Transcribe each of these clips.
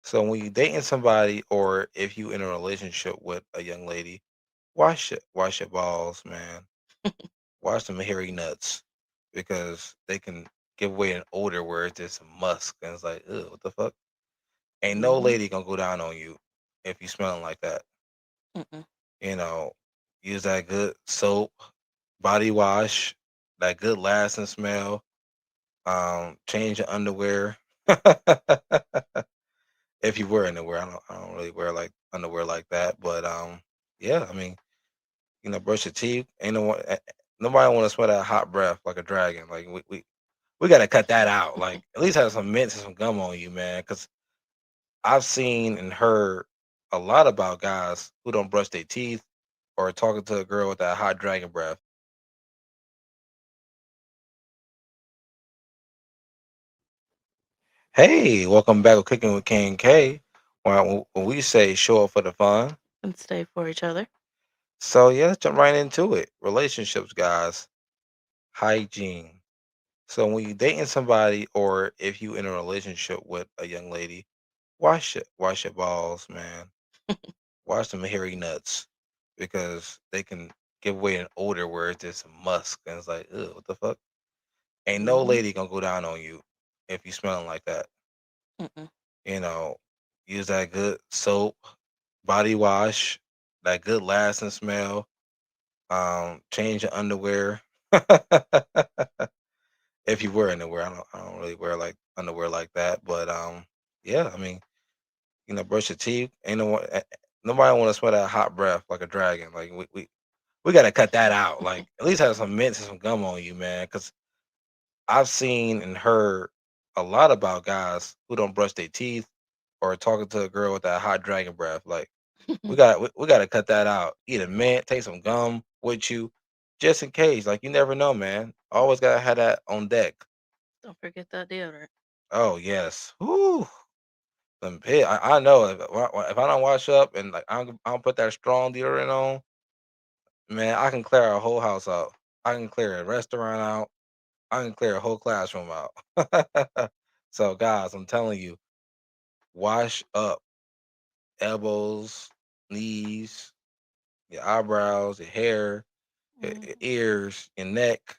So when you dating somebody or if you in a relationship with a young lady, wash your balls, man. Wash them hairy nuts because they can give away an odor where it's just musk and it's like, ugh, what the fuck? Ain't no Mhm. lady gonna go down on you if you smelling like that. Mm-mm. You know, use that good soap, body wash, that good lasting smell. Change your underwear. If you wear underwear, I don't really wear like underwear like that, but yeah, I mean, brush your teeth. Ain't no one, nobody want to smell that hot breath like a dragon. Like we got to cut that out. Like at least have some mints and some gum on you, man. Because I've seen and heard a lot about guys who don't brush their teeth or talking to a girl with that hot dragon breath. Hey, welcome back with Cooking with K&K. When we say show up for the fun. And stay for each other. So yeah, let's jump right into it. Relationships, guys. Hygiene. So when you dating somebody or if you in a relationship with a young lady, wash your balls, man. Wash them hairy nuts because they can give away an odor where it's just musk and it's like, ugh, what the fuck? Ain't no Mhm. lady gonna go down on you if you smelling like that. Mm-mm. You know, use that good soap, body wash, that good lasting smell. Change your underwear. If you wear underwear, I don't really wear like underwear like that, but yeah, I mean, brush your teeth. Ain't no one, nobody want to smell that hot breath like a dragon. Like we got to cut that out. Like at least have some mints and some gum on you, man. Because I've seen and heard a lot about guys who don't brush their teeth or talking to a girl with that hot dragon breath. Like we got to cut that out. Eat a mint, take some gum with you, just in case. Like you never know, man. Always gotta have that on deck. Don't forget that deodorant. Oh yes. Whoo. I know if I don't wash up and like I don't put that strong deodorant on, man, I can clear a whole house out. I can clear a restaurant out. I can clear a whole classroom out. So guys, I'm telling you, wash up elbows, knees, your eyebrows, your hair, your Mhm. ears, your neck.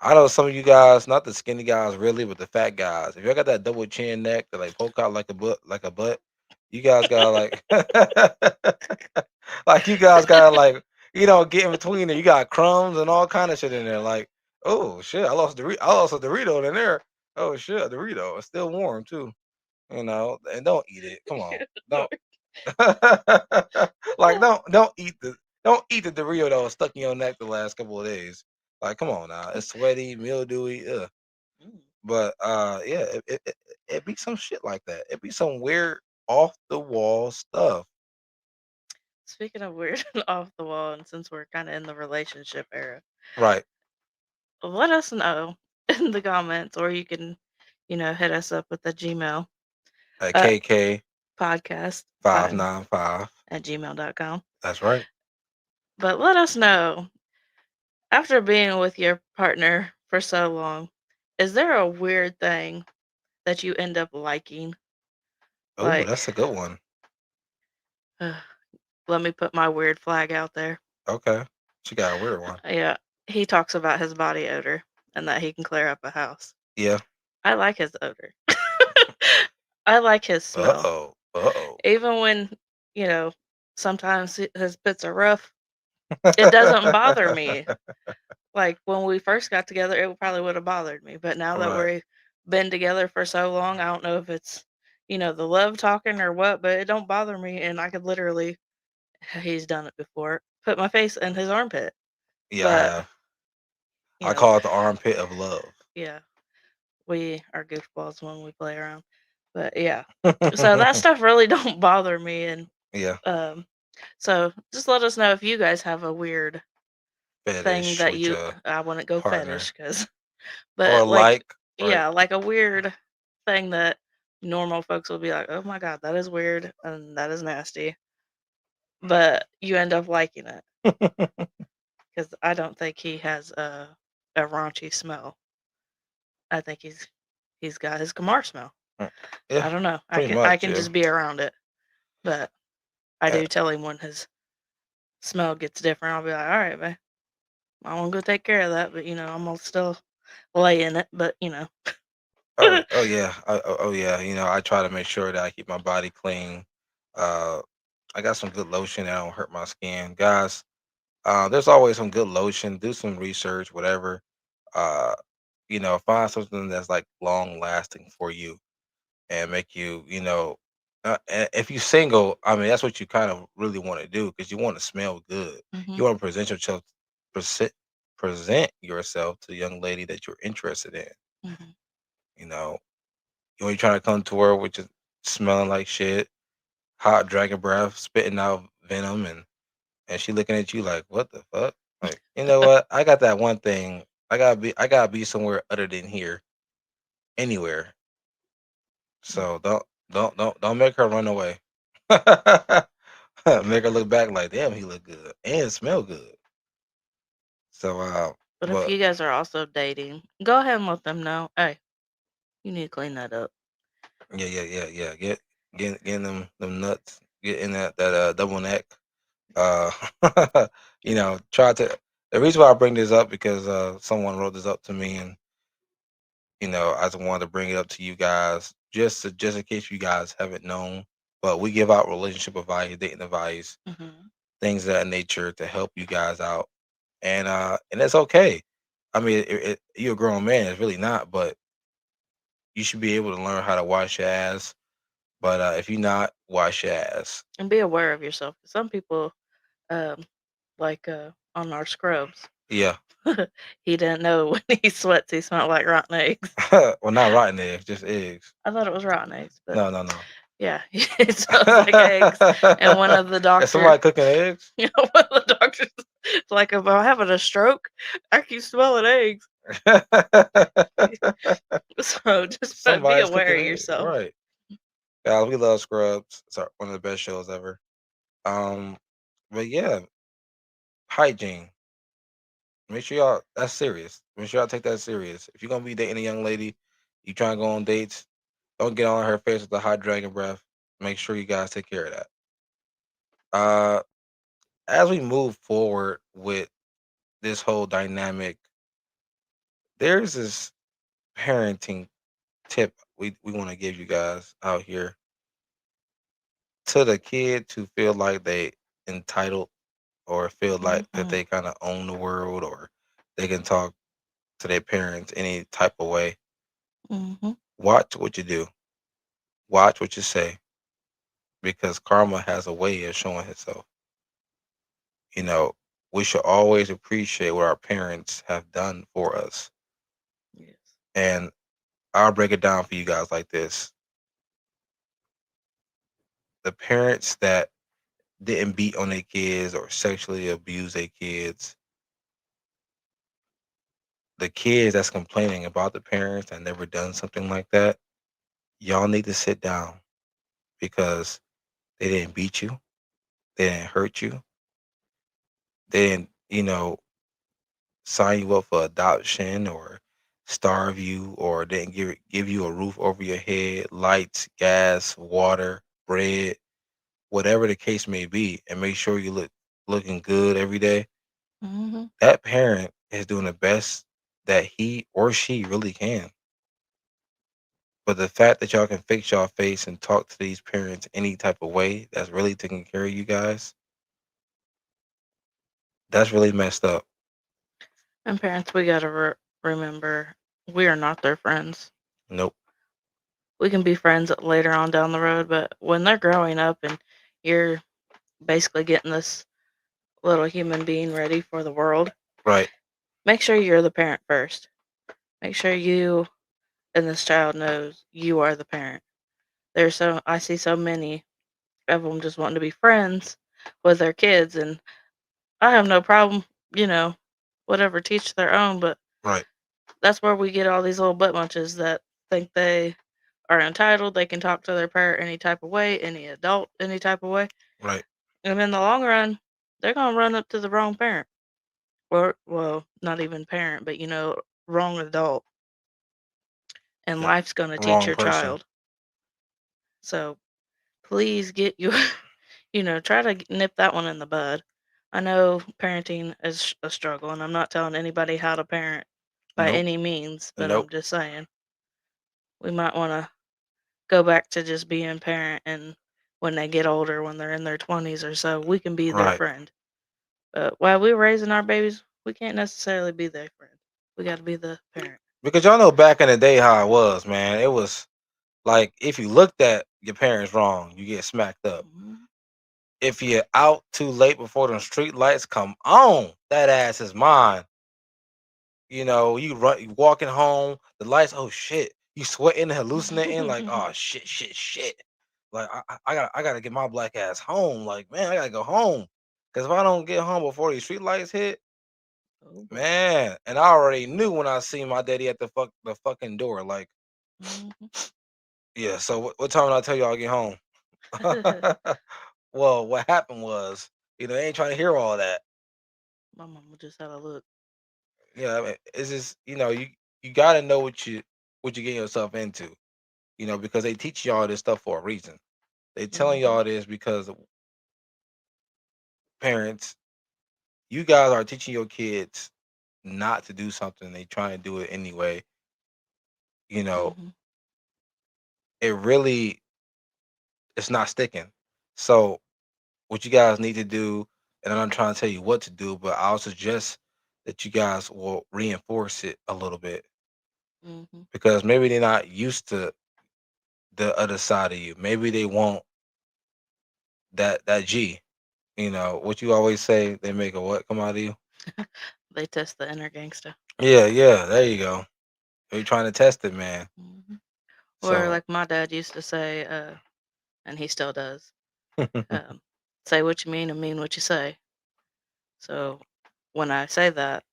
I know some of you guys, not the skinny guys really, but the fat guys. If you got that double chin neck that like poke out like a butt, you guys gotta like, like you guys gotta like, get in between there. You got crumbs and all kind of shit in there. Like, oh shit, I lost a Dorito in there. Oh shit, a Dorito. It's still warm too. And don't eat it. Come on, don't. Like don't eat the Dorito that was stuck in your neck the last couple of days. Like, come on now, it's sweaty, mildewy. Ugh. Mm. But yeah, it be some shit like that. It be some weird off the wall stuff. Speaking of weird and off the wall, and since we're kind of in the relationship era, Right. let us know in the comments, or you can, hit us up with the Gmail At uh, KK podcast 595. at gmail.com. That's right. But let us know, after being with your partner for so long, is there a weird thing that you end up liking? Oh, Like, that's a good one. let me put my weird flag out there. Okay. She got a weird one. Yeah, he talks about his body odor and that he can clear up a house. Yeah. I like his odor. I like his Uh smell. oh. Uh oh. Even when, you know, sometimes his bits are rough, it doesn't bother me. Like when we first got together, it probably would have bothered me. But now that Right. we've been together for so long, I don't know if it's, the love talking or what, but it don't bother me. And I could literally, he's done it before, put my face in his armpit. Yeah, I But, have. you I know, call it the armpit of love. yeah, we are goofballs when we play around. But yeah, so that stuff really don't bother me. And Yeah. um, so just let us know if you guys have a weird thing Fetish that with you, your I wouldn't go partner fetish because, or but like, like, right? yeah, like a weird thing that normal folks will be like, oh my God, that is weird and that is nasty. But you end up liking it because I don't think he has a raunchy smell. I think he's got his Kamar smell. Mm, yeah, I don't know. I pretty can I much. can Yeah. just be around it, but I Uh, do tell him when his smell gets different. I'll be like, all right, man, I want to go take care of that, but I'm gonna still lay in it. But oh yeah. Oh yeah. I try to make sure that I keep my body clean. Uh, I got some good lotion that don't hurt my skin, guys. There's always some good lotion. Do some research, whatever. Uh, find something that's like long lasting for you and make you, if you're single, I mean, that's what you kind of really want to do because you want to smell good. hmm You want to present, present yourself to the young lady that you're interested in. hmm You know, you ain't trying to come to her with just smelling like shit, hot dragon breath, spitting out venom, and she looking at you like, what the fuck? Like, you know what? I got that one thing. I gotta be somewhere other than here, anywhere. So don't make her run away. Make her look back like, damn, he look good and smell good. So But if but you guys are also dating, go ahead and let them know. Hey, you need to clean that up. yeah. Getting them nuts, get in that double neck. Uh, try to. The reason why I bring this up because someone wrote this up to me, and I just wanted to bring it up to you guys just in case you guys haven't known. But we give out relationship advice, dating advice, hmm things of that nature to help you guys out, and it's okay. I mean, you're a grown man. It's really not, but you should be able to learn how to wash your ass. But if you're not, wash your ass. And be aware of yourself. Some people, um, like on our scrubs, Yeah. he didn't know when he sweats he smelled like rotten eggs. Well, not rotten eggs, just eggs. I thought it was rotten eggs, but No, no, no. yeah, it smells like eggs. And one of the Is doctor, somebody cooking eggs? one of the doctors, like, if I'm having a stroke, I keep smelling eggs. So just be Somebody's aware cooking of eggs, yourself. right? Guys, we love Scrubs. It's one of the best shows ever. Um, but yeah, hygiene. Make sure y'all that's serious. Make sure y'all take that serious. If you're gonna be dating a young lady, you trying to go on dates, don't get on her face with the hot dragon breath. Make sure you guys take care of that. Uh, as we move forward with this whole dynamic, there's this parenting tip we want to give you guys out here to the kids who feel like they entitled or feel like that hmm they kind of own the world or they can talk to their parents any type of way. hmm Watch what you do. Watch what you say because karma has a way of showing itself. You know, we should always appreciate what our parents have done for us. Yes. And I'll break it down for you guys like this. The parents that didn't beat on their kids or sexually abuse their kids, the kids that's complaining about the parents that never done something like that, y'all need to sit down because they didn't beat you, they didn't hurt you, they didn't, sign you up for adoption or starve you or didn't give you a roof over your head, lights, gas, water, bread, whatever the case may be, and make sure you looking good every day. hmm That parent is doing the best that he or she really can. But the fact that y'all can fix y'all face and talk to these parents any type of way that's really taking care of you guys, that's really messed up. And parents, we gotta remember we are not their friends. Nope. We can be friends later on down the road, but when they're growing up and you're basically getting this little human being ready for the world, Right. make sure you're the parent first. Make sure you and this child knows you are the parent. I see so many of them just wanting to be friends with their kids, and I have no problem, you know, whatever, teach their own, but Right. that's where we get all these little butt munches that think they are entitled. They can talk to their parent any type of way, any adult any type of way. Right. And in the long run, they're gonna run up to the wrong parent. Or well, not even parent, but wrong adult. And Yep. life's gonna teach Wrong your person. child. So please get your, try to nip that one in the bud. I know parenting is a struggle, and I'm not telling anybody how to parent by Nope. any means, but Nope. I'm just saying we might want to go back to just being parent, and when they get older, when they're in their 20s or so, we can be their Right. friend. But while we're raising our babies, we can't necessarily be their friend. We got to be the parent. Because y'all know back in the day how it was, man. It was like if you looked at your parents wrong, you get smacked up. Mhm. If you're out too late before the street lights come on, that ass is mine. You know, you run, you walking home, the lights. Oh shit, you sweating, hallucinating, like oh shit, shit, shit. Like I gotta get my black ass home. Like man, I gotta go home. Cause if I don't get home before these street lights hit, Oh boy. man, and I already knew when I seen my daddy at the fucking door. Like Mhm. yeah. So what time did I tell y'all I get home? Well, what happened was, they ain't trying to hear all that. My mama just had a look. Yeah, I mean, it's just you got to know what you get yourself into. Because they teach y'all this stuff for a reason. They telling Mhm. y'all this because parents, you guys are teaching your kids not to do something. They trying to do it anyway. You know, Mhm. it really it's not sticking. So what you guys need to do, and I'm not trying to tell you what to do, but I'll suggest that you guys will reinforce it a little bit Mhm. because maybe they're not used to the other side of you. Maybe they want that G. What you always say, they make a what come out of you? They test the inner gangster. Yeah, yeah, there you go. They're trying to test it, man. Mhm. Or So like my dad used to say, and he still does. Um, Say what you mean and mean what you say. So when I say that,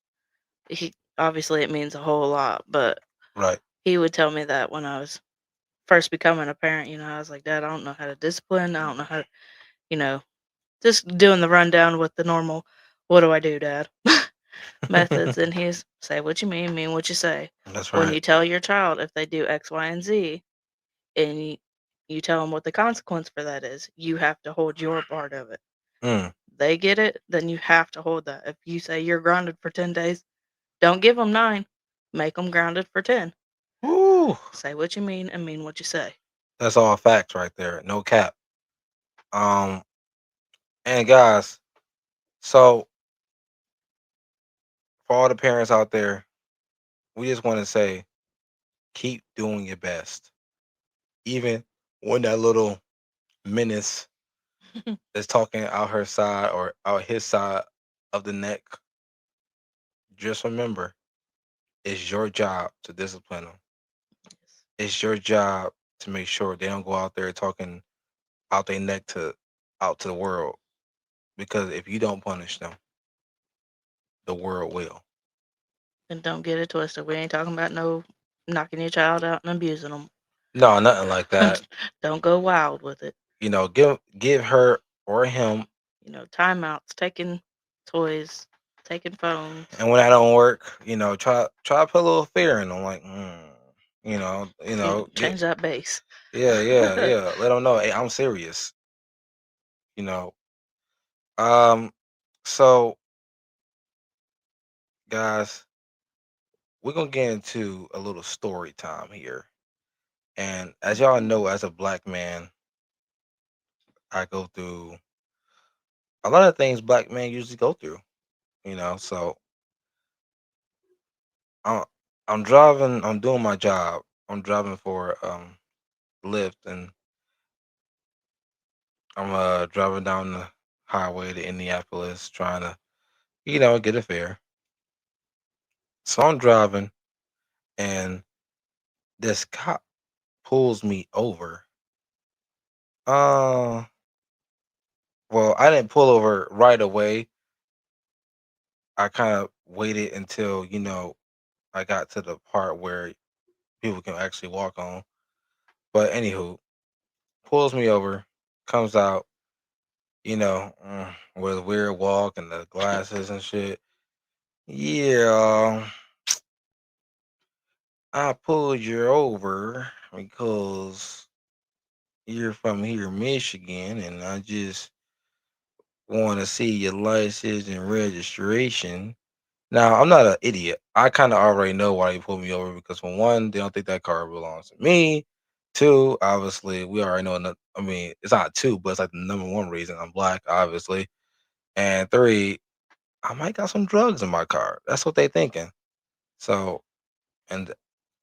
he obviously it means a whole lot, but right. he would tell me that when I was first becoming a parent, I was like, Dad, I don't know how to discipline. I don't know how to, you know, just doing the rundown with the normal, what do I do, Dad? Methods. And he's say what you mean what you say. That's When right. you tell your child if they do X, Y, and Z, and you tell them what the consequence for that is, you have to hold your part of it. Mm. They get it, then you have to hold that. If you say you're grounded for 10 days, don't give them 9. Make them grounded for 10. Woo. Say what you mean and mean what you say. That's all facts right there. No cap. Um, and guys, so for all the parents out there, we just want to say, keep doing your best, even when that little menace is talking out her side or out his side of the neck. Just remember, it's your job to discipline them. Yes. It's your job to make sure they don't go out there talking out their neck to out to the world. Because if you don't punish them, the world will. And don't get it twisted. We ain't talking about no knocking your child out and abusing them. No, nothing like that. Don't go wild with it. Give her or him. Timeouts, taking toys, taking phones. And when that don't work, try to put a little fear in them, like, get Change that base. yeah, yeah, yeah. Let them know, hey, I'm serious. You know. Um. So, guys, we're gonna get into a little story time here. And as y'all Ooh. know, as a black man, I go through a lot of things black men usually go through. So I'm, I'm driving. I'm doing my job. I'm driving for Lyft, and I'm driving down the highway to Indianapolis, trying to get a fare. So I'm driving, and this cop pulls me over. Uh, well, I didn't pull over right away. I kind of waited until I got to the part where people can actually walk on. But anywho, pulls me over, comes out, with a weird walk and the glasses and shit. Yeah, I pulled you over because you're from here, Michigan, and I just want to see your license and registration. Now, I'm not an idiot. I kind of already know why they pulled me over because, for one, they don't think that car belongs to me. Two, obviously, we already know. I mean, it's not two, but it's like the number one reason I'm black, obviously. And three, I might got some drugs in my car. That's what they thinking. So, and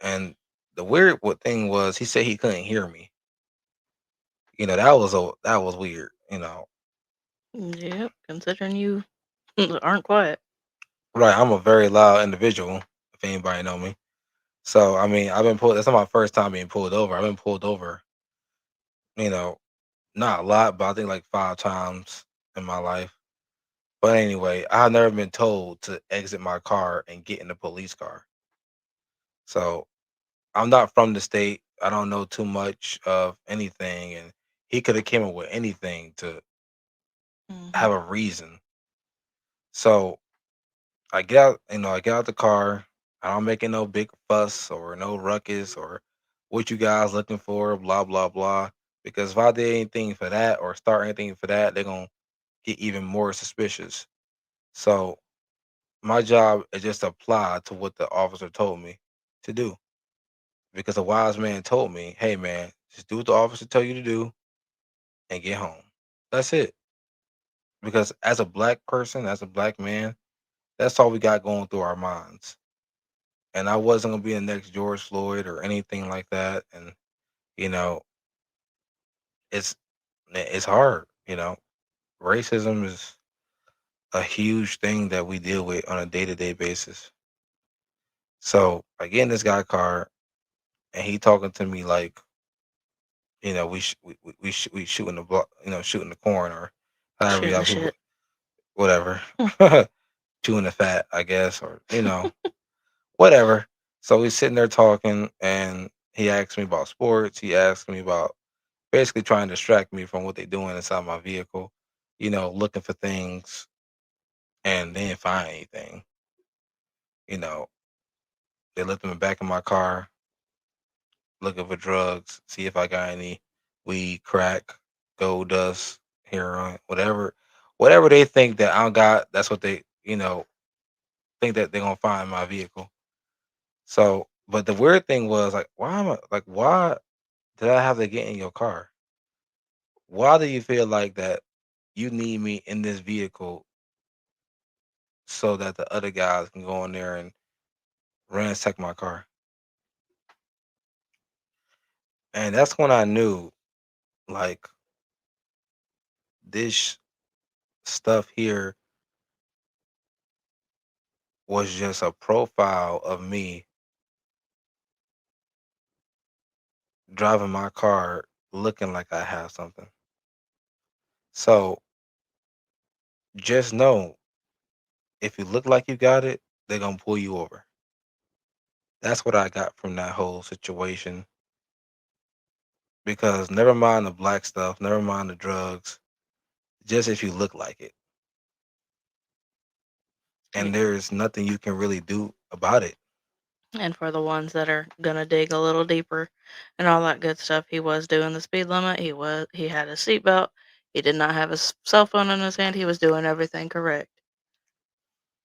and the weird thing was, he said he couldn't hear me. That was weird. Yep, considering you aren't quiet. Right? I'm a very loud individual. If anybody know me. So, I mean, I've been pulled. That's not my first time being pulled over. I've been pulled over, you know, not a lot, but I think like 5 times in my life. But anyway, I've never been told to exit my car and get in the police car. So I'm not from the state. I don't know too much of anything, and he could have came up with anything to Hmm. have a reason. So I get out the car. I don't make no big fuss or no ruckus or what you guys looking for, blah blah blah. Because if I did anything for that or start anything for that, they're gonna get even more suspicious. So my job is just to apply to what the officer told me to do. Because a wise man told me, "Hey man, just do what the officer tell you to do and get home." That's it. Because as a black person, as a black man, that's all we got going through our minds. And I wasn't gonna be the next George Floyd or anything like that. And you know, it's it's hard. Racism is a huge thing that we deal with on a day to day basis. So I get in this guy car and he talking to me like, we shooting the block, shooting the corn or however Shooting y'all the people, shit. whatever, chewing the fat, I guess, or whatever. So we sitting there talking, and he asked me about sports. He asked me about basically trying to distract me from what they're doing inside my vehicle, looking for things, and they didn't find anything. You know, they looked in the back of my car, looking for drugs, see if I got any weed, crack, gold dust, heroin, whatever they think that I don't got. That's what they, think that they're gonna find in my vehicle. So, but the weird thing was like, why did I have to get in your car? Why do you feel like that you need me in this vehicle so that the other guys can go in there and ransack my car? And that's when I knew, like, this stuff here was just a profile of me driving my car looking like I have something. So just know, if you look like you got it, they're gonna pull you over. That's what I got from that whole situation. Because never mind the black stuff, never mind the drugs, just if you look like it. Yeah. And there's nothing you can really do about it. And for the ones that are gonna dig a little deeper and all that good stuff, he was doing the speed limit. He had his seatbelt. He did not have his cell phone in his hand. He was doing everything correct.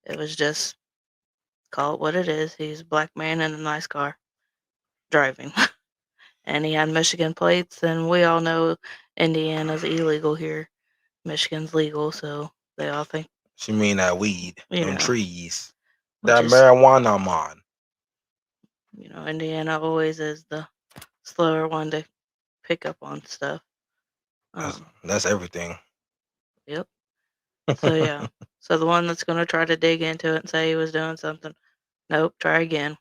It was just call it what it is. He's a black man in a nice car driving. And he had Michigan plates, and we all know Indiana's illegal here. Michigan's legal, so they all think, She mean that weed, you them know, trees, which that is, marijuana man. Indiana always is the slower one to pick up on stuff. That's Um, that's everything. yep. So yeah. So the one that's gonna try to dig into it and say he was doing something, nope, try again.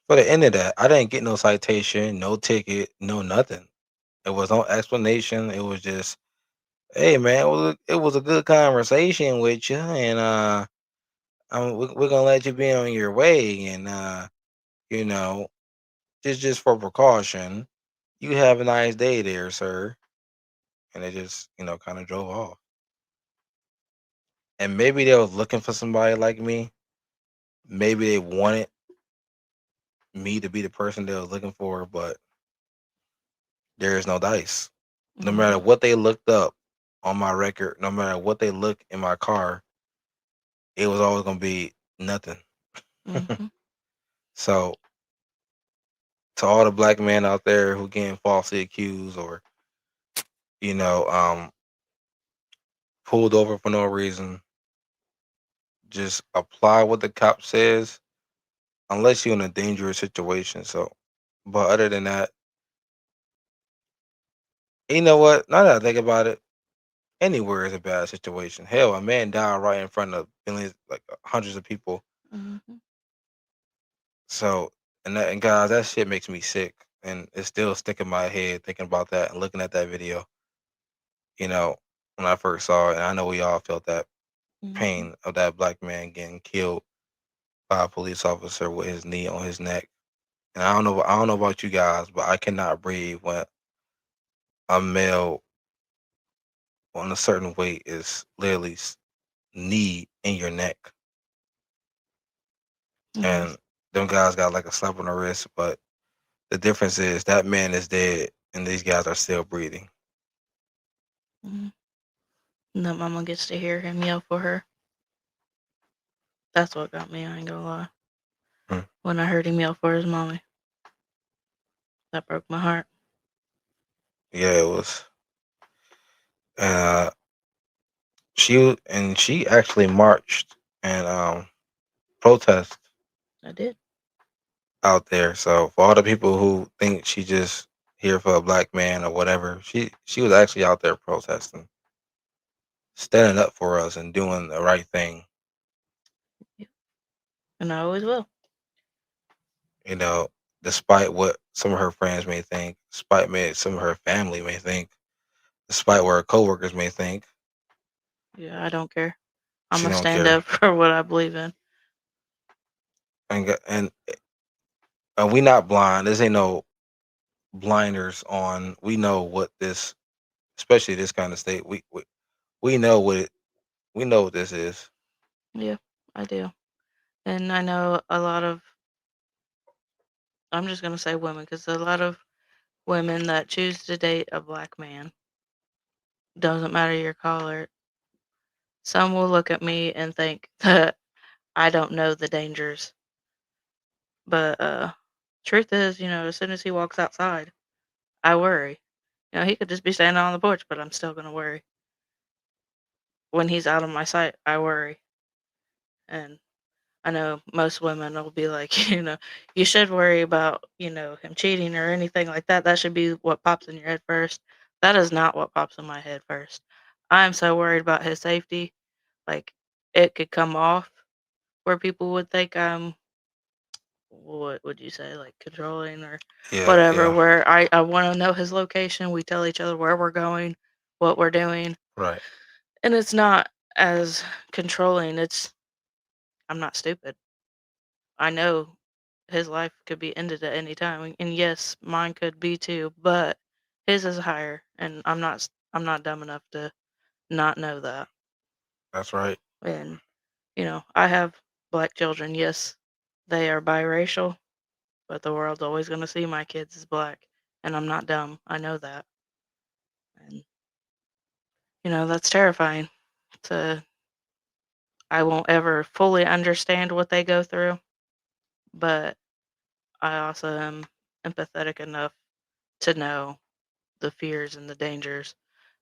For the end of that, I didn't get no citation, no ticket, no nothing. It was no explanation. It was just, hey man, it was a good conversation with you, and we're gonna let you be on your way, and you know, just for precaution, you have a nice day there, sir. And they just, kind of drove off. And maybe they was looking for somebody like me. Maybe they wanted me to be the person they was looking for, but there is no dice. No matter Mhm. what they looked up on my record, no matter what they look in my car, it was always gonna be nothing. Mhm. So to all the black men out there who getting falsely accused or you know pulled over for no reason, just apply what the cop says unless you're in a dangerous situation. So, but other than that, you know what? Now that I think about it, anywhere is a bad situation. Hell, a man died right in front of millions, like hundreds of people. Mhm. So, and guys, that shit makes me sick, and it's still sticking in my head thinking about that and looking at that video. You know, when I first saw it, and I know we all felt that Mhm. pain of that black man getting killed by a police officer with his knee on his neck. And I don't know about you guys, but I cannot breathe when a male on a certain weight is literally knee in your neck, Yes. and them guys got like a slap on the wrist. But the difference is that man is dead, and these guys are still breathing. Mhm. And that mama gets to hear him yell for her. That's what got me. I ain't gonna lie. Mm. When I heard him yell for his mommy, that broke my heart. Yeah, it was. Uh, she actually marched and protest I did. out there. So for all the people who think she just here for a black man or whatever, she was actually out there protesting, standing up for us and doing the right thing. Yeah. And I always will. You know, despite what some of her friends may think, despite some of her family may think, despite what her coworkers may think, Yeah, I don't care. I'm she gonna don't stand care. up for what I believe in. And we not blind. This ain't no blinders on. We know what this, especially this kind of state. We know what it. We know what this is. Yeah, I do. And I know a lot of, I'm just gonna say women, because a lot of women that choose to date a black man, doesn't matter your color, some will look at me and think that I don't know the dangers. But truth is, as soon as he walks outside, I worry. He could just be standing on the porch, but I'm still gonna worry. When he's out of my sight, I worry. And I know most women will be like, you should worry about, him cheating or anything like that. That should be what pops in your head first. That is not what pops in my head first. I'm so worried about his safety. Like, it could come off where people would think I'm, what would you say, like controlling or Yeah, whatever, yeah, where I want to know his location. We tell each other where we're going, what we're doing. right. And it's not as controlling. I'm not stupid. I know his life could be ended at any time, and yes, mine could be too, but his is higher, and I'm not dumb enough to not know that. That's right. And I have black children. Yes, they are biracial, but the world's always going to see my kids as black, and I'm not dumb. I know that, and that's terrifying. To I won't ever fully understand what they go through, but I also am empathetic enough to know the fears and the dangers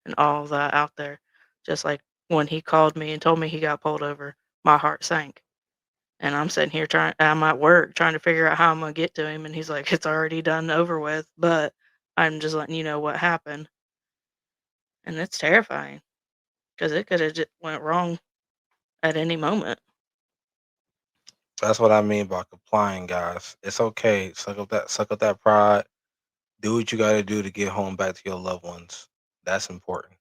and all of that out there. Just like when he called me and told me he got pulled over, my heart sank. And I'm sitting here I'm at work trying to figure out how I'm going to get to him. And he's like, it's already done over with, but I'm just letting you know what happened. And it's terrifying because it could have just went wrong at any moment. That's what I mean by complying, guys. It's okay. Suck up that pride. Do what you got to do to get home back to your loved ones. That's important.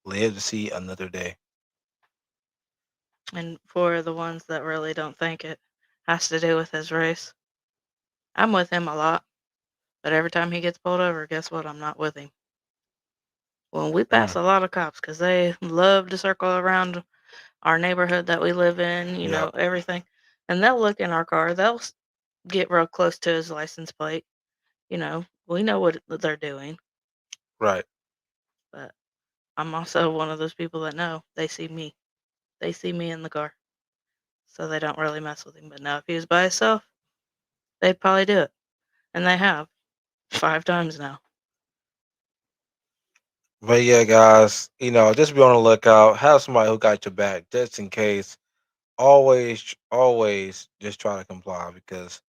Live to see another day. And for the ones that really don't think it has to do with his race, I'm with him a lot. But every time he gets pulled over, guess what? I'm not with him. Well, we pass Mm, a lot of cops because they love to circle around our neighborhood that we live in, yep. everything. And they'll look in our car. They'll get real close to his license plate, you know. We know what they're doing, Right. but I'm also one of those people that know they see me. They see me in the car, so they don't really mess with him. But now, if he was by himself, they'd probably do it, and they have 5 times now. But yeah, guys, just be on the lookout. Have somebody who got your back just in case. Always just try to comply because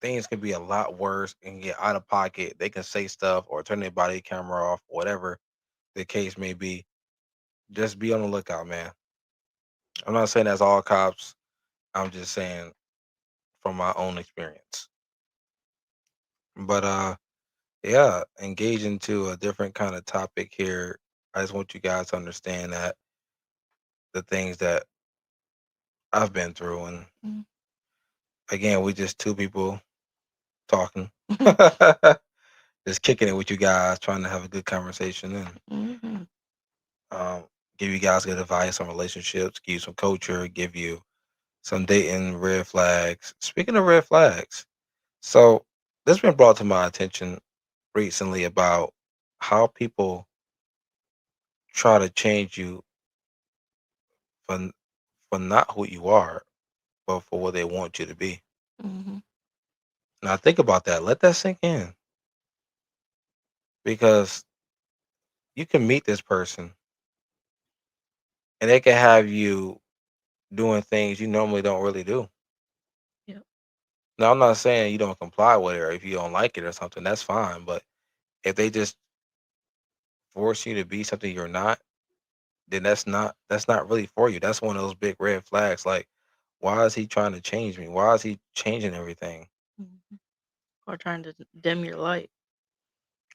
things can be a lot worse and get out of pocket. They can say stuff or turn their body camera off, whatever the case may be. Just be on the lookout, man. I'm not saying that's all cops. I'm just saying from my own experience. But yeah, engage into a different kind of topic here. I just want you guys to understand that the things that I've been through, and Mm. again, we just two people talking, Mhm. just kicking it with you guys, trying to have a good conversation and Mhm. um, give you guys good advice on relationships, give you some culture, give you some dating red flags. Speaking of red flags, so this been brought to my attention recently about how people try to change you for for not who you are, but for what they want you to be. Mhm. Now think about that. Let that sink in because you can meet this person and they can have you doing things you normally don't really do. Yep. Now I'm not saying you don't comply with it or if you don't like it or something, that's fine. But if they just force you to be something you're not, then that's not really for you. That's one of those big red flags. Like, why is he trying to change me? Why is he changing everything? Mhm. Or trying to dim your light.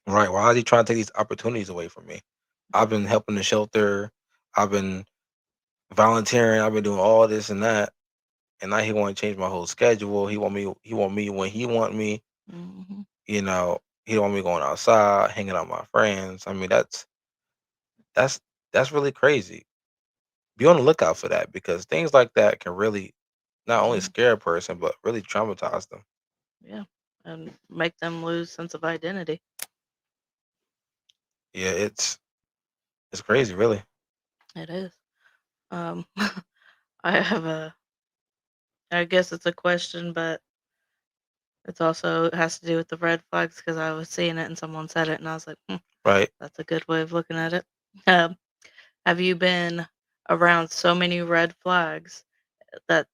Right? Why is he trying to take these opportunities away from me? I've been Mhm. helping the shelter. I've been volunteering. I've been doing all this and that, and now he want to change my whole schedule. He want me. He want me when he want me. Mhm. He don't want me going outside, hanging out with my friends. I mean, that's that's really crazy. Be on the lookout for that because things like that can really not only Mhm. scare a person but really traumatize them. Yeah, and make them lose sense of identity. Yeah, it's crazy, really. It is. Um, I have a. I guess it's a question, but it's also it has to do with the red flags because I was seeing it and someone said it and I was like, Right? that's a good way of looking at it. Um, have you been around so many red flags that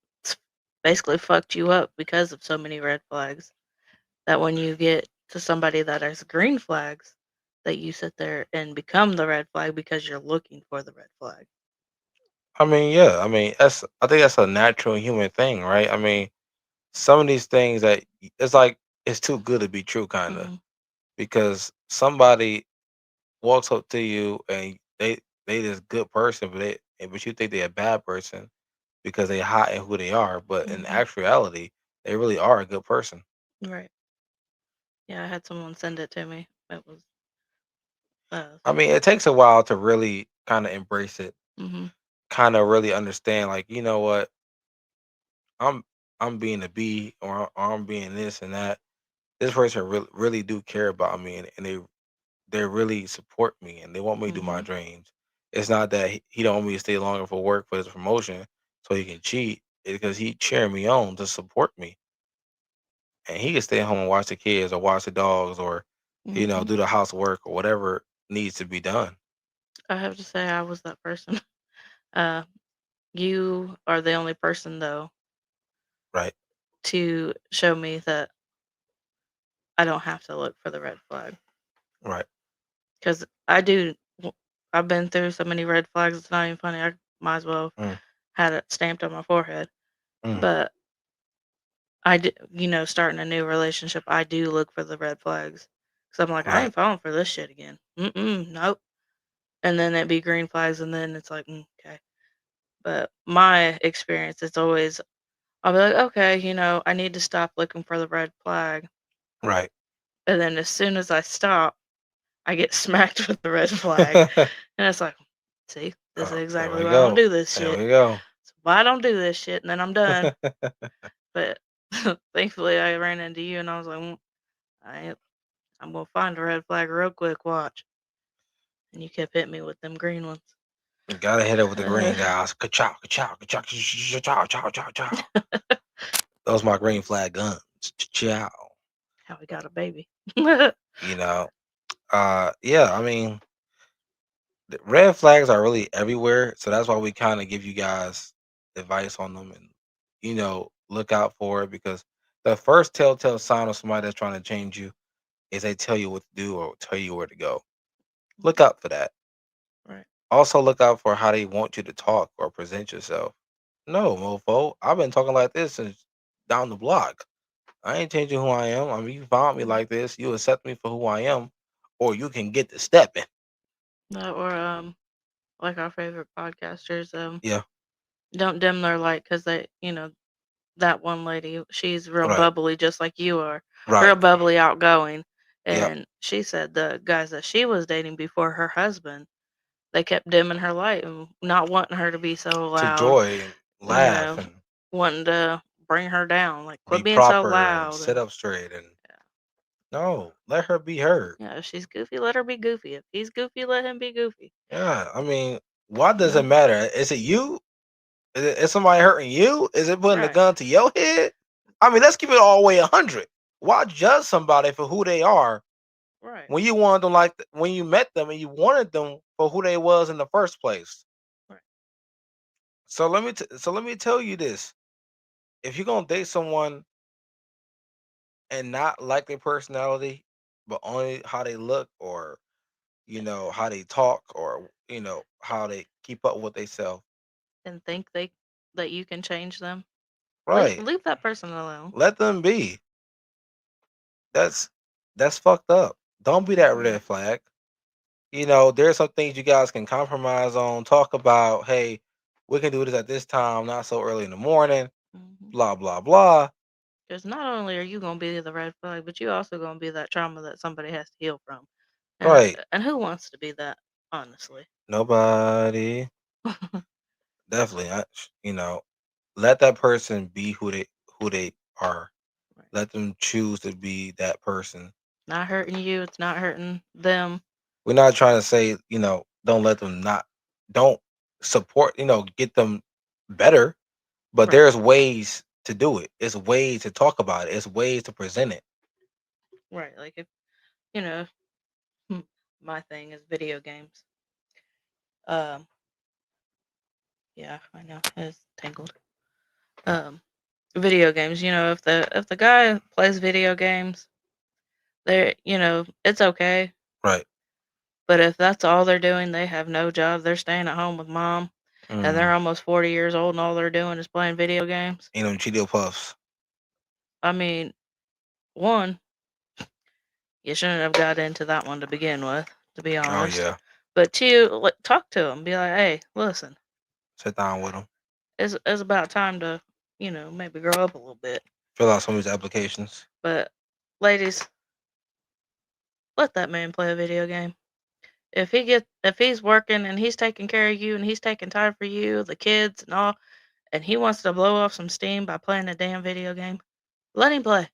basically fucked you up because of so many red flags that when you get to somebody that has green flags, that you sit there and become the red flag because you're looking for the red flag? I mean, yeah. I mean, I think that's a natural human thing, right? I mean, some of these things that it's like it's too good to be true, kind of, Hmm. because somebody walks up to you and they this good person, but you think they're a bad person because they hot in who they are, but in Hmm. actuality, they really are a good person. Right. Yeah, I had someone send it to me. It was I mean, it takes a while to really kind of embrace it, hmm kind of really understand, like, you know what, I'm I'm being a B or I'm being this and that. This person really do care about me and they really support me and they want me to do my hmm dreams. It's not that he don't want me to stay longer for work for his promotion so he can cheat. It's because he cheering me on to support me, and he can stay home and watch the kids or watch the dogs or hmm do the housework or whatever needs to be done. I have to say I was that person. Uh, you are the only person though Right, to show me that I don't have to look for the red flag right. because I do. I've been through so many red flags. It's not even funny. I might as well Mm, had it stamped on my forehead. mm, But starting a new relationship, I do look for the red flags because I'm like, I right, ain't falling for this shit again. Nope. And then it be green flags, and then it's like, okay. But my experience, it's always I'll be like, okay, I need to stop looking for the red flag. right. And then as soon as I stop, I get smacked with the red flag. And it's like, see, this is There exactly we why I don't go. do this There shit. we go. It's why I don't do this shit. And then I'm done. But thankfully, I ran into you and I was like, I ain't, I'm gonna find a red flag real quick. Watch. And you kept hitting me with them green ones. You gotta hit it with the green guys. Ka-chow, ka-chow, ka-chow, ka-chow, chow, chow, chow. Those my green flag guns. Chow. How we got a baby. You know. Yeah, I mean, the red flags are really everywhere, so that's why we kind of give you guys advice on them and look out for it because the first telltale sign of somebody that's trying to change you is they tell you what to do or tell you where to go. Look out for that. Right. Also, look out for how they want you to talk or present yourself. No, mofo, I've been talking like this since down the block. I ain't changing who I am. I mean, you found me like this, you accept me for who I am, or you can get to stepping. Or like our favorite podcasters, Yeah, don't dim their light because that one lady, she's real right, bubbly, just like you are, right. real bubbly, outgoing. Yep. And she said the guys that she was dating before her husband, they kept dimming her light and not wanting her to be so To loud, joy and you laugh know, and wanting to bring her down, like be quit being so proper and loud. sit And up straight and no, let her be her. yeah, if she's goofy, let her be goofy. If he's goofy, let him be goofy. Yeah, I mean, why You does it know, matter? Is it you? Is somebody hurting you? Is it putting the right, gun to your head? I mean, let's keep it all the way 100. Why judge somebody for who they are right, when you wanted them when you met them and you wanted them for who they was in the first place? right. So let me tell you this: if you're gonna date someone and not like their personality, but only how they look or how they talk or how they keep up with themselves, And think that you can change them. Leave right? leave that person alone. Let them be. That's that's fucked up. Don't be that Yeah. red flag. There's some things you guys can compromise on. Talk about, hey, we can do this at this time, not so early in the morning. Mhm. Blah blah blah. Because not only are you gonna be the red flag, but you also gonna be that trauma that somebody has to heal from. And Right. and who wants to be that, honestly? Nobody. Definitely. Let that person be who they are. Right. Let them choose to be that person. Not hurting you, it's not hurting them. We're not trying to say, don't let them don't support, get them better, but Right, there's ways to do it. It's ways to talk about it. It's ways to present it. right. Like if you know, hmm, my thing is video games. Um, yeah, I know it's tangled. Um, Video games. If the guy plays video games, it's okay. Right. But if that's all they're doing, they have no job. They're staying at home with mom, and they're Mm. almost 40 years old, and all they're doing is playing video games. Cheeto puffs. I mean, one, you shouldn't have got into that one to begin with, to be Oh honest. yeah. But two, like, talk to them. Be like, hey, listen, Sit down with them. it's about time to, maybe grow up a little bit. Fill out some of these applications. But ladies, let that man play a video game. If he's working and he's taking care of you and he's taking time for you, the kids and all, and he wants to blow off some steam by playing a damn video game, let him play.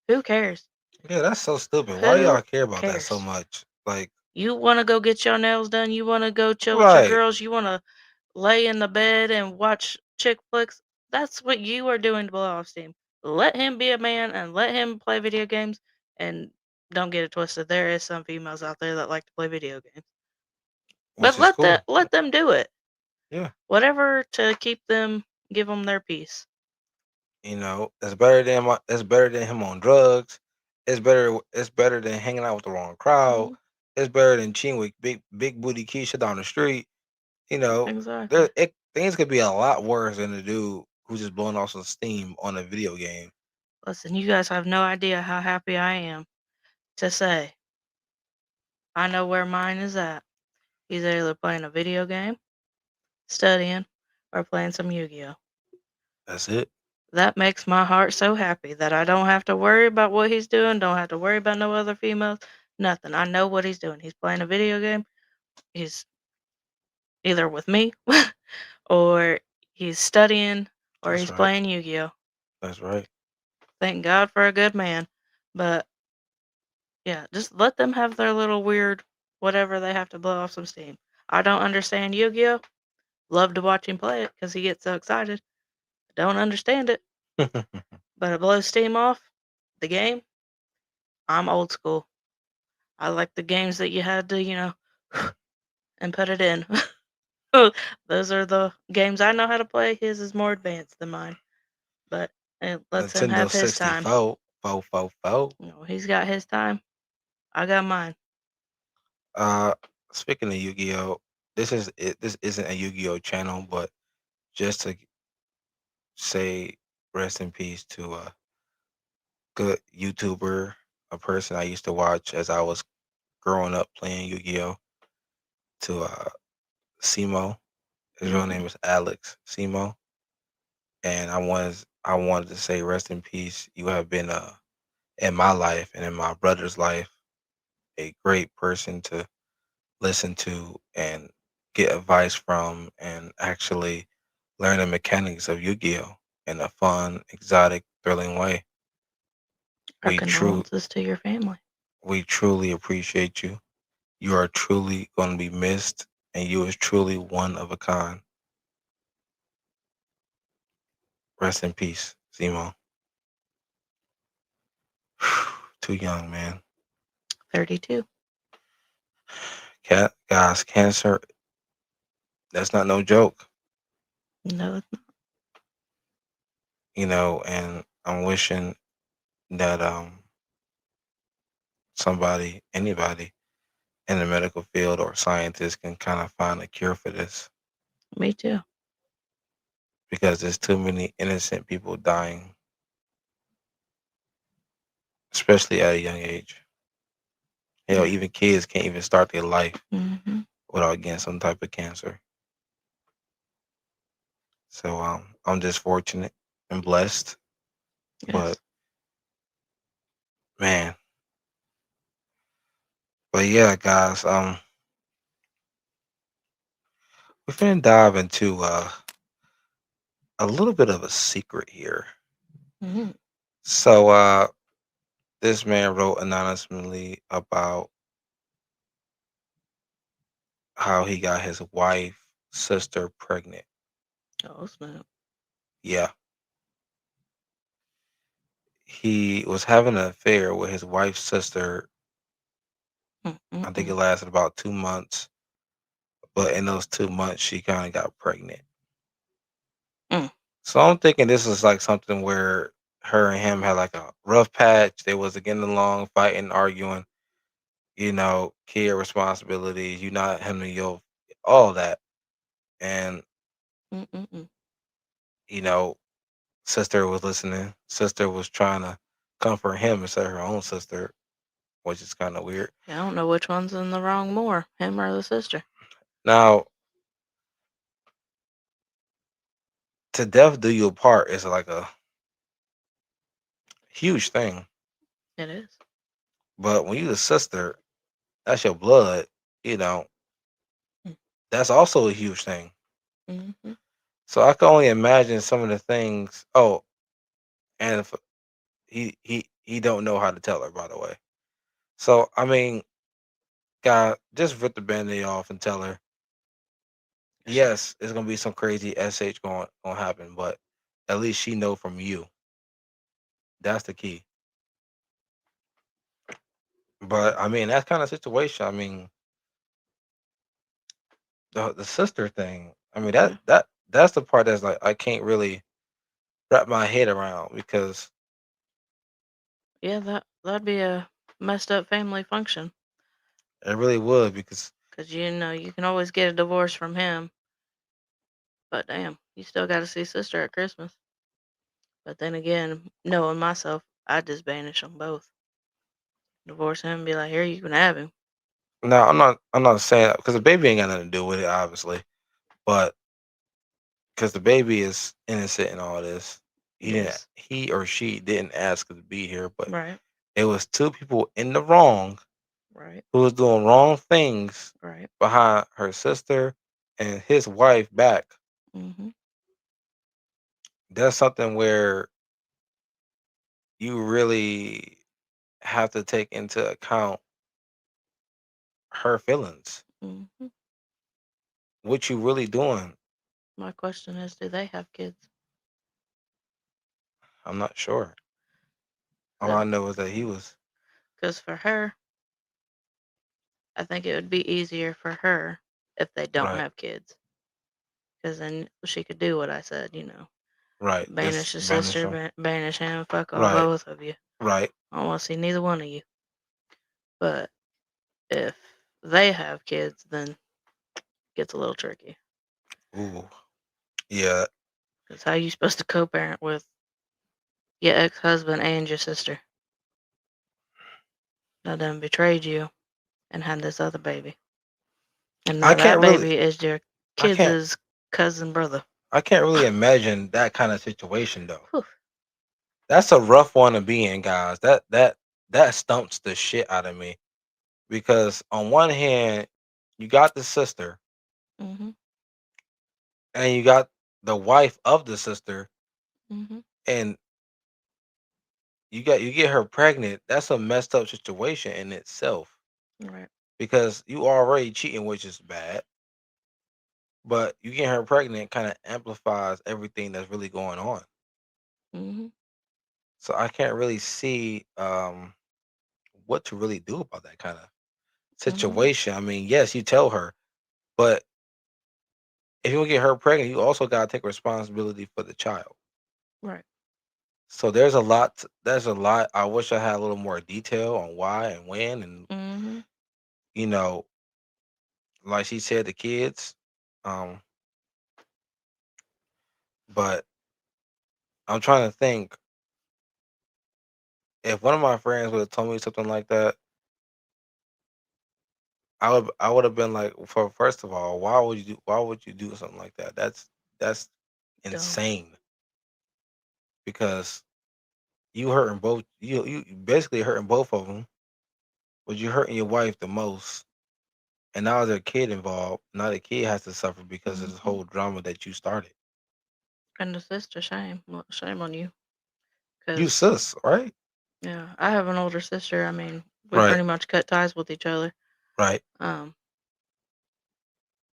Who cares? Yeah, that's so stupid. Why do Who y'all care about that so cares? much? Like, You want to go get your nails done? You want to go chill with your right. girls? You want to lay in the bed and watch chick flicks? That's what you are doing to blow off steam. Let him be a man and let him play video games. And don't get it twisted. There is some females out there that like to play video games, but Which is cool. let them do it. Yeah. Whatever to keep them, give them their peace. It's better than him on drugs. It's better than hanging out with the wrong crowd. Mhm. It's better than cheating with big booty Keisha down the street. You know, Exactly. things could be a lot worse than the dude who's just blowing off some steam on a video game. Listen, you guys have no idea how happy I am to say I know where mine is at. He's either playing a video game, studying, or playing some Yu-Gi-Oh. That's it. That makes my heart so happy that I don't have to worry about what he's doing, don't have to worry about no other females, nothing. I know what he's doing. He's playing a video game. He's either with me or he's studying or That's he's right. playing Yu-Gi-Oh. That's right. Thank God for a good man. But, Yeah, just let them have their little weird whatever they have to blow off some steam. I don't understand Yu-Gi-Oh! Love to watch him play it because he gets so excited. Don't understand it, but it blows steam off the game. I'm old school. I like the games that you had to, and put it in. Those are the games I know how to play. His is more advanced than mine, but it lets him Nintendo have his time. 64, fo fo fo. He's got his time. I got mine. Uh, speaking of Yu-Gi-Oh, this isn't a Yu-Gi-Oh channel, but just to say rest in peace to a good YouTuber, a person I used to watch as I was growing up playing Yu-Gi-Oh, to cimmooo. His real Hmm. name is Alex cimmooo, and I wanted to say rest in peace. You have been in my life and in my brother's life a great person to listen to and get advice from, and actually learn the mechanics of Yu-Gi-Oh in a fun, exotic, thrilling way. Our We true condolences to your family. we truly appreciate you. You are truly going to be missed, and you is truly one of a kind. Rest in peace, Zemo. Too young, man. 32. Guys, cancer, that's not no joke, No, it's not. and I'm wishing that somebody, anybody in the medical field or scientists can kind of find a cure for this, Me too. because there's too many innocent people dying, especially at a young age. Hell, Yeah. even kids can't even start their life Hmm. without getting some type of cancer. So I'm just fortunate and blessed. But Yes. man, but yeah, guys, we're gonna dive into a little bit of a secret here. Hmm. So this man wrote anonymously about how he got his wife sister pregnant. Oh, snap. Yeah, he was having an affair with his wife's sister. I think it Mm-mm-mm. lasted about 2 months, but in those 2 months, she kind of got pregnant. Mm. So I'm thinking this is like something where her and him had like a rough patch. They wasn't getting along, fighting, arguing. Kid responsibilities. You not handling your all that, and Mm-mm-mm. you know, sister was listening. Sister was trying to comfort him instead of her own sister, which is kind of weird. Yeah, I don't know which one's in the wrong more, him or the sister. Now, to death do you apart is like a huge thing, It is. but when you the sister, that's your blood. You know, Mm. that's also a huge thing. Mm-hmm. So I can only imagine some of the things. Oh, and if he don't know how to tell her, by the way. So I mean, God, just rip the band-aid off and tell her, yes, it's gonna be some crazy sh gonna happen, but at least she know from you. That's the key. But I mean, that kind of situation. I mean, the sister thing. I mean, Yeah. that's the part that's like I can't really wrap my head around, because Yeah, that'd be a messed up family function. it really would. Because 'Cause you can always get a divorce from him, but damn, you still got to see sister at Christmas. But then again, knowing myself, I'd just banish them both. Divorce him and be like, here, you can have him. no, I'm not saying, because the baby ain't got nothing to do with it, obviously, but because the baby is innocent in all this. Yes. He or she didn't ask to be here, but Right. it was two people in the wrong Right. who was doing wrong things Right. behind her sister and his wife back. Mm-hmm. That's something where you really have to take into account her feelings. Hmm. What you really doing? My question is, do they have kids? I'm not sure. All I know is that he was Because for her, I think it would be easier for her if they don't right, have kids. Because then she could do what I said, right. banish Just the banish sister, him. banish him, fuck all Right, both of you. right. I don't want to see neither one of you. But if they have kids, then it gets a little tricky. Ooh, yeah. Because how you supposed to co-parent with your ex-husband and your sister that done betrayed you and had this other baby? And I now can't that really. baby is your I can't. kids' cousin brother. I can't really imagine that kind of situation though. Whew. That's a rough one to be in, guys. That stumps the shit out of me because on one hand, you got the sister Mhm. and you got the wife of the sister, Mhm. and you get her pregnant. That's a messed up situation in itself Right. because you already cheating, which is bad. But you get her pregnant kind of amplifies everything that's really going on. Mhm. So I can't really see what to really do about that kind of Mhm. situation. I mean, yes, you tell her, but if you get her pregnant, you also got to take responsibility for the child. Right. So there's a lot. There's a lot. I wish I had a little more detail on why and when, and Mhm. you know, like she said, the kids. Um, but I'm trying to think if one of my friends would have told me something like that, I would have been like, for first of all, why would you do something like that? That's Dumb. insane because you hurting both you basically hurting both of them, but you're hurting your wife the most. And now there's a kid involved. Now the kid has to suffer because of this Mhm. whole drama that you started. And the sister, shame, shame on you. You Cause sis, right? yeah, I have an older sister. I mean, we Right, pretty much cut ties with each other. right, Um,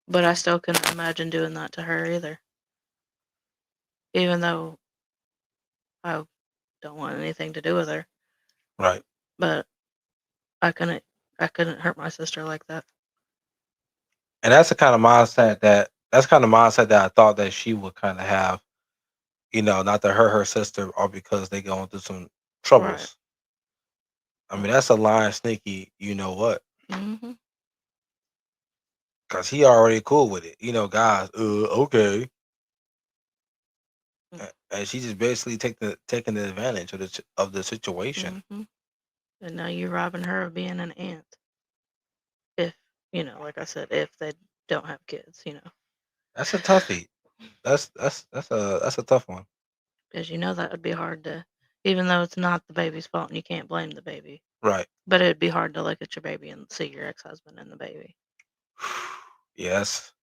but I still couldn't imagine doing that to her either. Even though I don't want anything to do with her, right. but I couldn't, I couldn't hurt my sister like that. And that's kind of mindset that I thought that she would kind of have. Not to hurt her sister or because they going through some Right. troubles. I mean, Well, that's a lying sneaky. You know what? mhm. Cause he already cool with it. Guys. Okay. And she just basically taking the advantage of the situation. Mhm. And now you're robbing her of being an aunt. If like I said, if they don't have kids. That's a toughie. That's a tough one. Because that would be hard to, even though it's not the baby's fault and you can't blame the baby, Right. but it'd be hard to look at your baby and see your ex-husband and the baby. Yes.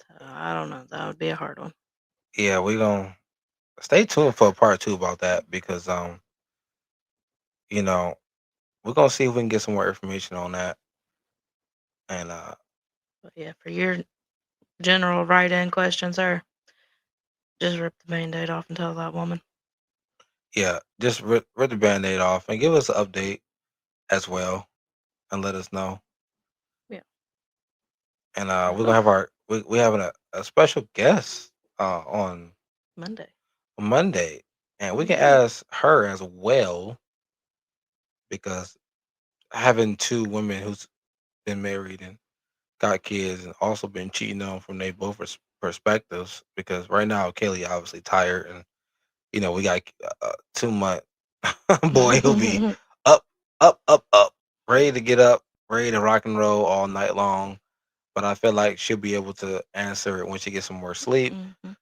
So I don't know. That would be a hard one. Yeah, we gonna stay tuned for part two about that because you know, we're gonna see if we can get some more information on that. And But yeah, for your general write-in questions, sir, just rip the band-aid off and tell that woman. yeah, just rip the band-aid off and give us an update as well and let us know. Yeah. And we're gonna Oh, have we having a special guest on Monday. Monday, and we can Ooh. ask her as well because having two women who's been married and got kids and also been cheating on from their both perspectives. Because right now, Kaylee obviously tired, and we got a 2 month boy who'll be up, up, up, up, ready to get up, ready to rock and roll all night long. But I feel like she'll be able to answer it when she gets some more sleep Mhm.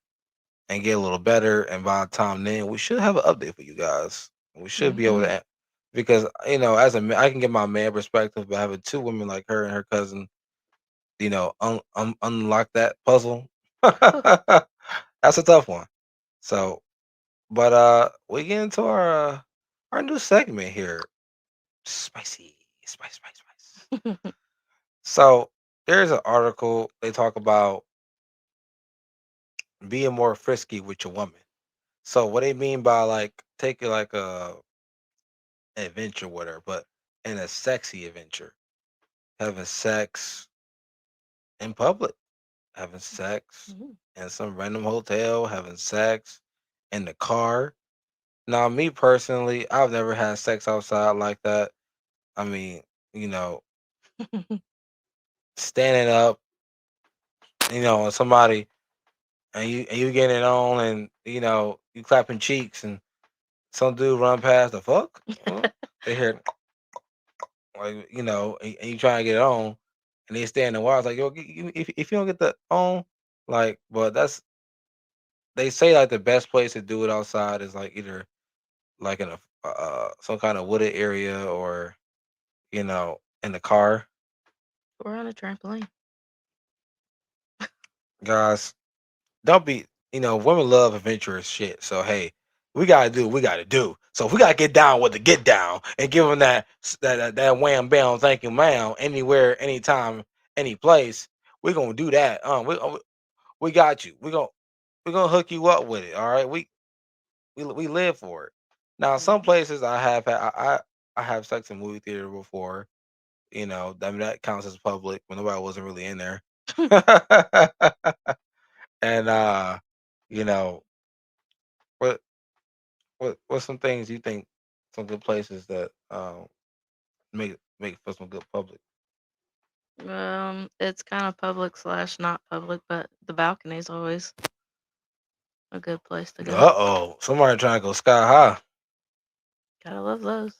and get a little better. And by the time then, we should have an update for you guys. We should be able Mhm. to, because as a man, I can get my man perspective, but having two women like her and her cousin, unlock that puzzle. That's a tough one. So, but we get into our Our new segment here, spicy, spice, spice, spice. So there's an article they talk about being more frisky with your woman. So what they mean by like taking like a adventure with her, but in a sexy adventure, having sex in public, having sex Mhm. in some random hotel, having sex in the car. Now, me personally, I've never had sex outside like that. I mean, you know, standing up, and somebody and you getting it on, and you clapping cheeks, and some dude run past the fuck. They hear like and you trying to get it on, and they stand in the wall. It's like, yo, if you don't get the on, like, but they say like the best place to do it outside is like either like in a some kind of wooded area, or in the car. Or on a trampoline. Guys, don't be, women love adventurous shit. So hey, we gotta do what we gotta do. So if we gotta get down with the get down and give them that wham bam thank you ma'am anywhere, anytime, any place, we're gonna do that. We got you. We're gonna hook you up with it. All right. We live for it. Now some Mhm. places I have had I have sex in movie theater before. I mean that counts as public when nobody wasn't really in there. And you know, what what's some things you think, some good places that make for some good public? It's kind of public slash not public, but the balcony's always a good place to go. Uh-oh, somebody trying to go sky high. Gotta love those.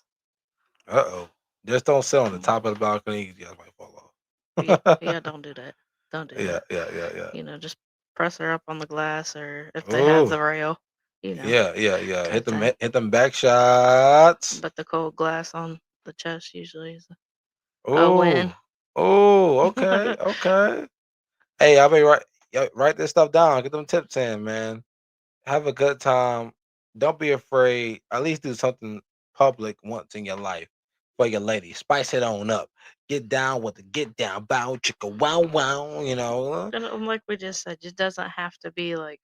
Uh-oh. Just don't sit on the Mm. top of the balcony, you guys might fall Yeah, off. yeah, don't do that. Don't do Yeah, that. yeah, yeah, yeah. Just press her up on the glass, or if they have Ooh, the rail, yeah, yeah, yeah. type thing. Hit them back shots. But the cold glass on the chest usually is a Ooh, win. ooh, okay, okay. Hey, I'll be right. Write this stuff down. Get them tips in, man. Have a good time. Don't be afraid. At least do something public once in your life for your lady. Spice it on up. Get down with the get down. Bow chicka wow wow. And like we just said, it doesn't have to be like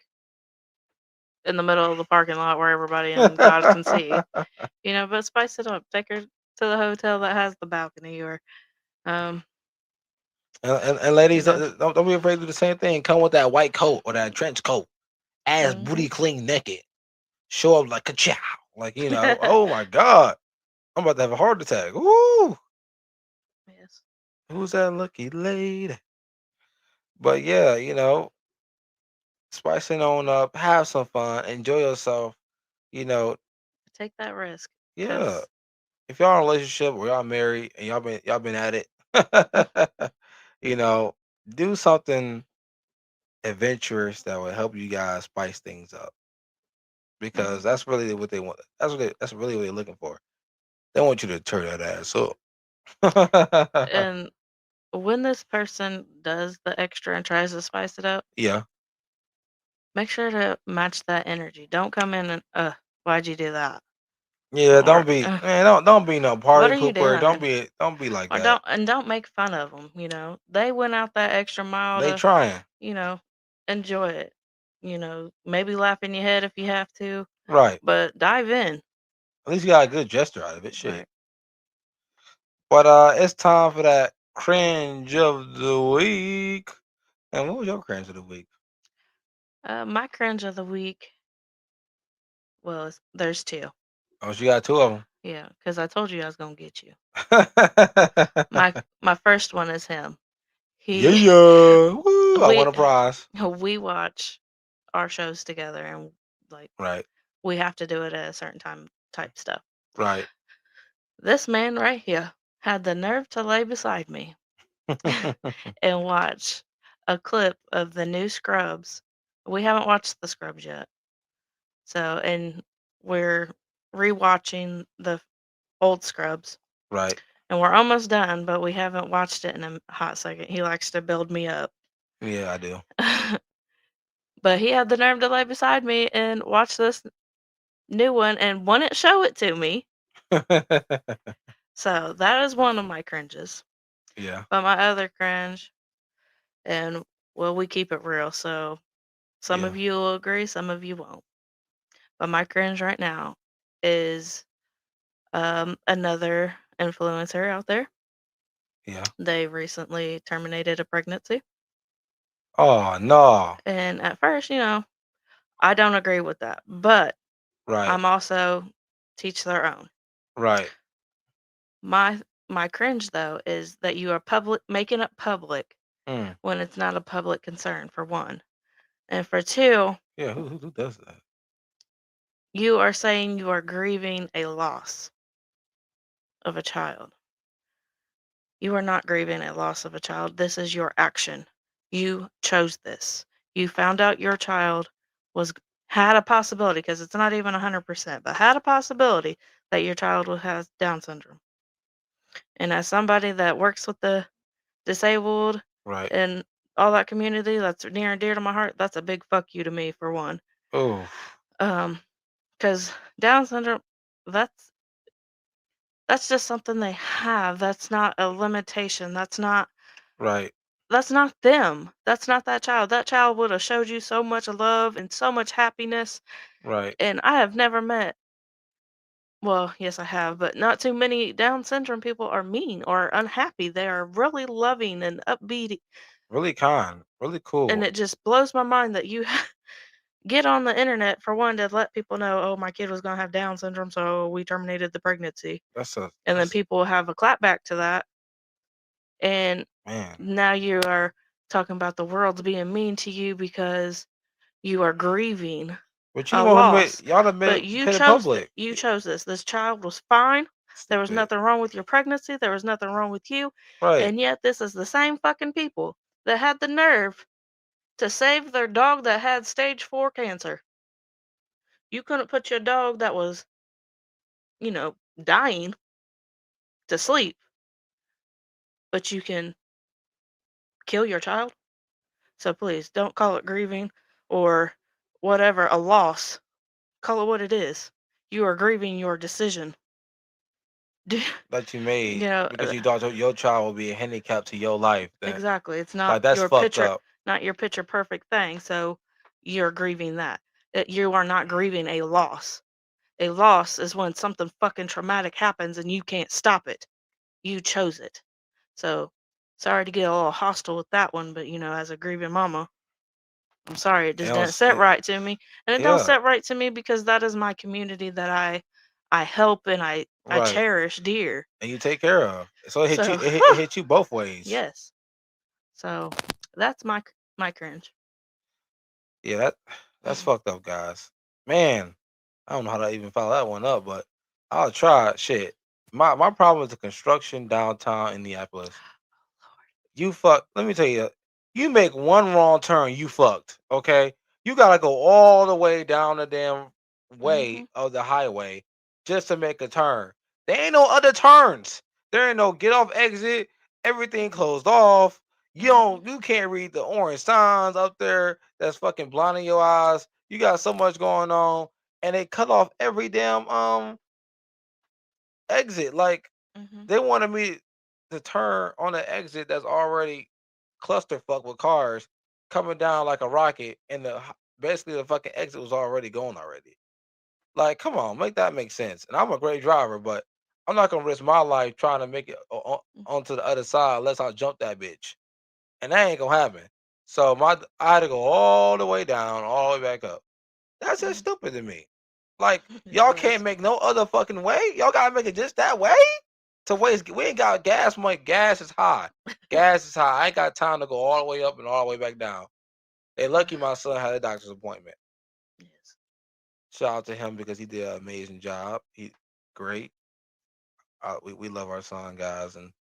in the middle of the parking lot where everybody and God can see. But spice it up. Take her to the hotel that has the balcony, or um, and you ladies, know. don't be afraid to do the same thing. Come with that white coat or that trench coat. Ass Mhm. booty clean naked. Show up like a chow. Like, oh my God. I'm about to have a heart attack. Woo! Yes. Who's that lucky lady? But yeah, spicing on up, have some fun, enjoy yourself. You know, Take that risk, yeah. cause If y'all in a relationship or y'all married and y'all been at it, you know, do something adventurous that will help you guys spice things up, because mhm. that's really what they want. That's really what they're looking for. They want you to turn that ass up. And when this person does the extra and tries to spice it up, Yeah. make sure to match that energy. Don't come in and, why'd you do that? Yeah, Or, don't be, man, don't be no what party are you pooper. doing? Don't be like Or that. don't make fun of them. They went out that extra mile They to, trying. you know, enjoy it. Maybe laugh in your head if you have to, Right. but dive in. At least you got a good gesture out of it. Right. Shit. But it's time for that cringe of the week. And what was your cringe of the week? My cringe of the week, well, there's two. Oh, you got two of Yeah, because I told you I was gonna get you. them. My first one is him. Yeah, He yeah. Woo! I we won a prize. we watch our shows together, and like Right. we have to do it at a certain time type stuff. Right. This man right here had the nerve to lay beside me and watch a clip of the new Scrubs. We haven't watched the Scrubs yet. And we're rewatching the old Scrubs, Right. and we're almost done, but we haven't watched it in a hot second. He likes to build me up. Yeah, I do. But he had the nerve to lay beside me and watch this new one and wouldn't show it to me. So that is one of my cringes. Yeah. But my other cringe, and well, we keep it real, so some Yeah. of you will agree, some of you won't. But my cringe right now is another influencer out there. Yeah. They recently terminated a pregnancy. Oh no. And at first, I don't agree with that. But Right. I'm also teach their own. Right. My my cringe though is that you are public making it public Mm. when it's not a public concern for one. And for two, Yeah. Who does that? you are saying you are grieving a loss of a child. You are not grieving a loss of a child. This is your action. You chose this. You found out your child was had a possibility because it's not even 100%, but had a possibility that your child has Down syndrome. And as somebody that works with the disabled Right. and all that community that's near and dear to my heart, that's a big fuck you to me for one. Oh. Um, because Down syndrome, that's that's just something they have. That's not a limitation. Right. That's not them. That's not that child. That child would have showed you so much love and so much happiness. Right. And I have never met, well, yes, I have, but not too many Down syndrome people are mean or unhappy. They are really loving and upbeat. Really kind. Really And cool. it just blows my mind that you get on the internet for one to let people know, oh, my kid was going to have Down syndrome, so we terminated the pregnancy. That's a And then that's people have a clapback to that. And man. now you are talking about the world's being mean to you because you are grieving But you the a one who made loss. y'all done But made it public. you chose this. This child was fine. There was Stupid. nothing wrong with your pregnancy. There was nothing wrong with you. Right. And yet this is the same fucking people that had the nerve to save their dog that had stage 4 cancer. You couldn't put your dog that was, dying to sleep, but you can kill your child. So please don't call it grieving or whatever, a loss. Call it what it is. You are grieving your decision. That you You made know, because you thought your child would be a handicap to your life. That exactly. It's not like that's your fucked picture, up. not your picture perfect thing. So you're grieving that. You are not grieving a loss. A loss is when something fucking traumatic happens and you can't stop it. You chose it. So sorry to get a little hostile with that one, but as a grieving mama, I'm sorry, it It just don't didn't s- set it- right to me. And it don't yeah. set right to me because that is my community that I help and I Right. cherish dear. And you take care of. So it hit you. So It hit you both ways. yes. So that's my cringe. Yeah. That's fucked up, guys. Man, I don't know how to even follow that one up, but I'll try. Shit. My problem is the construction downtown Indianapolis. You fuck. Let me tell you, you make one wrong turn, you fucked. Okay, you gotta go all the way down the damn way Mhm. of the highway just to make a turn. There ain't no other turns. There ain't no get off exit. Everything closed off. Mhm. You can't read the orange signs up there. That's fucking blinding your eyes. You got so much going on, and they cut off every damn exit. Like Mhm. they wanted me to turn on the exit that's already clusterfuck with cars coming down like a rocket, and basically the fucking exit was already going already. Like, come on, make that make sense. And I'm a great driver, but I'm not gonna risk my life trying to make it onto the other side unless I jump that bitch, and that ain't gonna happen. So I had to go all the way down, all the way back up. That's just Mhm. stupid to me. Like, It y'all can't was. make no other fucking way. Y'all gotta make it just that way to waste. We ain't got gas money. Gas is high. Gas is high. I ain't got time to go all the way up and all the way back down. They lucky my son had a doctor's appointment. Yes. Shout out to him because he did an amazing job. He great. We love our son, guys, and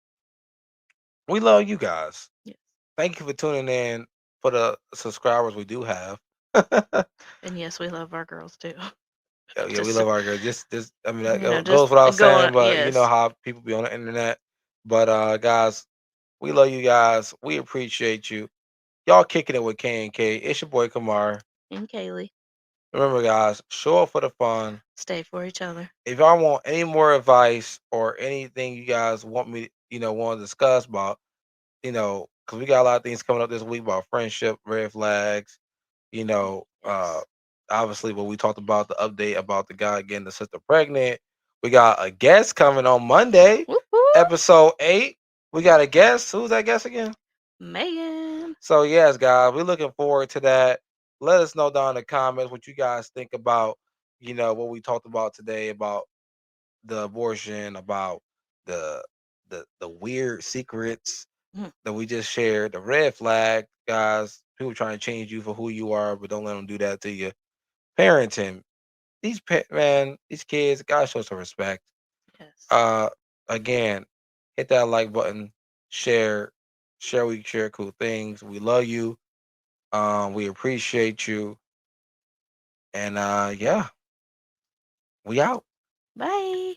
we love you guys. Yes. Thank you for tuning in. For the subscribers we do have. Yeah, And yes, we love our girls too. yeah, we Just love our girls. Just I mean that just goes without going. saying, but you know Yes. how people be on the internet. But guys, we love you guys. We appreciate you. Y'all kicking it with K&K. It's your boy Kamar. And Kaylee. Remember, guys, show up for the fun. Stay for each other. If y'all want any more advice or anything you guys want me, want to discuss about, because we got a lot of things coming up this week about friendship, red flags, you know, uh, Yes. obviously what we talked about, the update about the guy getting the sister pregnant. We got a guest coming on Monday, Whoop whoop. episode 8. We got a guest. Who's that guest again? Megan. So yes, guys, we're looking forward to that. Let us know down in the comments what you guys think about, what we talked about today about the abortion, about the the weird secrets Mm, that we just shared, the red flag, guys. People trying to change you for who you are, but don't let them do that to you. Parenting, man, these kids, gotta show some respect. yes. Uh, Again, hit that like button, share, we share cool things. We love you. We appreciate you, and yeah, we out. Bye.